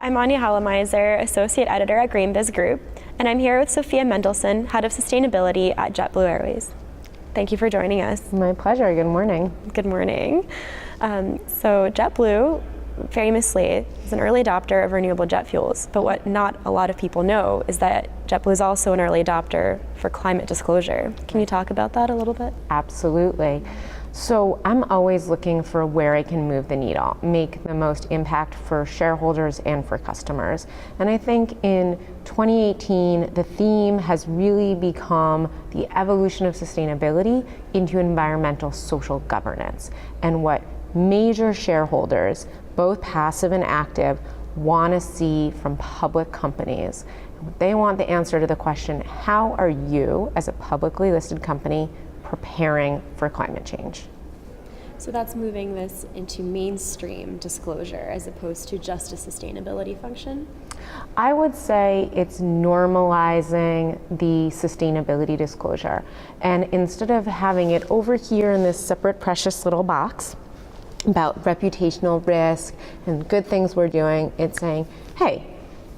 I'm Anya Hallemeiser, Associate Editor at GreenBiz Group, and I'm here with Sophia Mendelsohn, Head of Sustainability at JetBlue Airways. Thank you for joining us. My pleasure. Good morning. Good morning. So JetBlue famously is an early adopter of renewable jet fuels, but what not a lot of people know is that JetBlue is also an early adopter for climate disclosure. Can you talk about that a little bit? Absolutely. So I'm always looking for where I can move the needle, make the most impact for shareholders and for customers. And I think in 2018, the theme has really become the evolution of sustainability into environmental social governance, and what major shareholders, both passive and active, want to see from public companies. They want the answer to the question, how are you, as a publicly listed company, preparing for climate change? So that's moving this into mainstream disclosure as opposed to just a sustainability function? I would say it's normalizing the sustainability disclosure. And instead of having it over here in this separate precious little box about reputational risk and good things we're doing, it's saying, hey,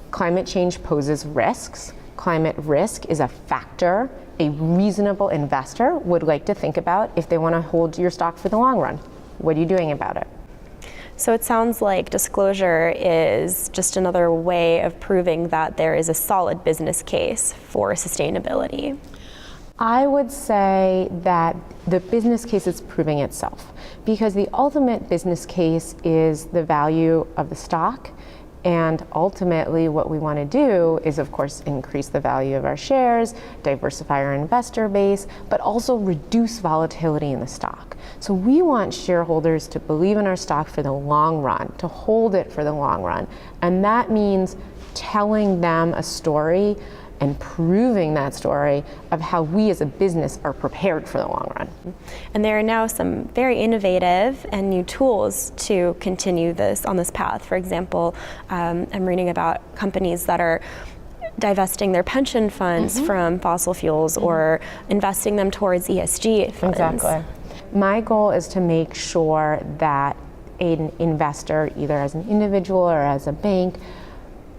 climate change poses risks. Climate risk is a factor a reasonable investor would like to think about if they want to hold your stock for the long run. What are you doing about it? So it sounds like disclosure is just another way of proving that there is a solid business case for sustainability. I would say that the business case is proving itself, because the ultimate business case is the value of the stock. And ultimately, what we want to do is, of course, increase the value of our shares, diversify our investor base, but also reduce volatility in the stock. So we want shareholders to believe in our stock for the long run, to hold it for the long run. And that means telling them a story and proving that story of how we as a business are prepared for the long run. And there are now some very innovative and new tools to continue this on this path. For example, I'm reading about companies that are divesting their pension funds from fossil fuels or investing them towards ESG funds. Exactly. My goal is to make sure that an investor, either as an individual or as a bank,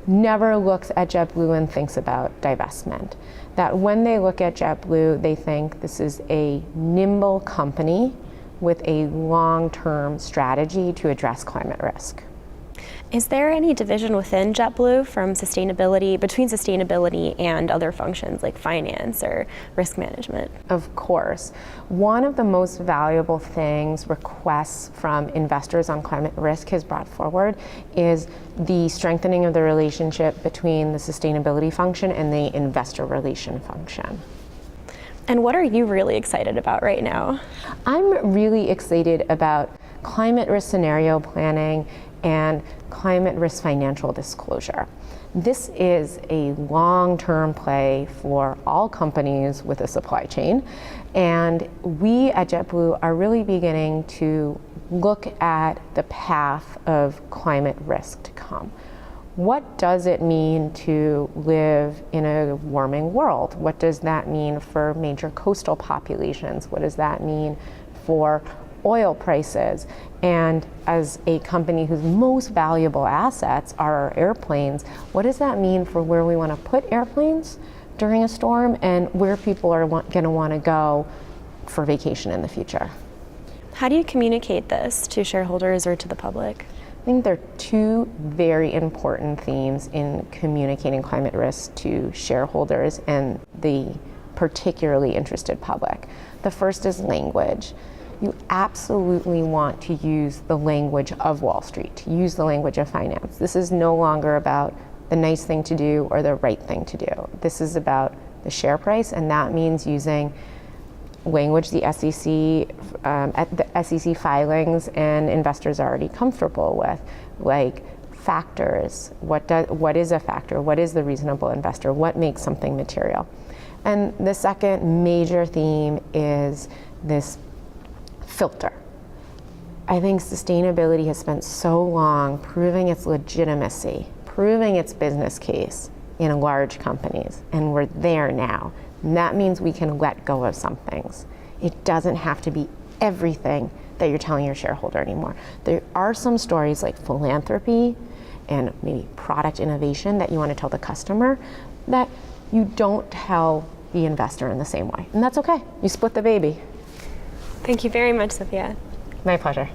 never looks at JetBlue and thinks about divestment. That when they look at JetBlue, they think this is a nimble company with a long-term strategy to address climate risk. Is there any division within JetBlue between sustainability and other functions like finance or risk management? Of course. One of the most valuable things requests from investors on climate risk has brought forward is the strengthening of the relationship between the sustainability function and the investor relation function. And what are you really excited about right now? I'm really excited about climate risk scenario planning and climate risk financial disclosure. This is a long-term play for all companies with a supply chain, and we at JetBlue are really beginning to look at the path of climate risk to come. What does it mean to live in a warming world? What does that mean for major coastal populations? What does that mean for oil prices? And as a company whose most valuable assets are our airplanes, what does that mean for where we want to put airplanes during a storm and where people are going to want to go for vacation in the future? How do you communicate this to shareholders or to the public? I think there are two very important themes in communicating climate risk to shareholders and the particularly interested public. The first is language. You absolutely want to use the language of Wall Street, to use the language of finance. This is no longer about the nice thing to do or the right thing to do. This is about the share price, and that means using language the SEC filings and investors are already comfortable with, like factors. What is a factor? What is the reasonable investor? What makes something material? And the second major theme is this filter. I think sustainability has spent so long proving its legitimacy, proving its business case in large companies, and we're there now. And that means we can let go of some things. It doesn't have to be everything that you're telling your shareholder anymore. There are some stories like philanthropy and maybe product innovation that you want to tell the customer that you don't tell the investor in the same way. And that's okay. You split the baby. Thank you very much, Sophia. My pleasure.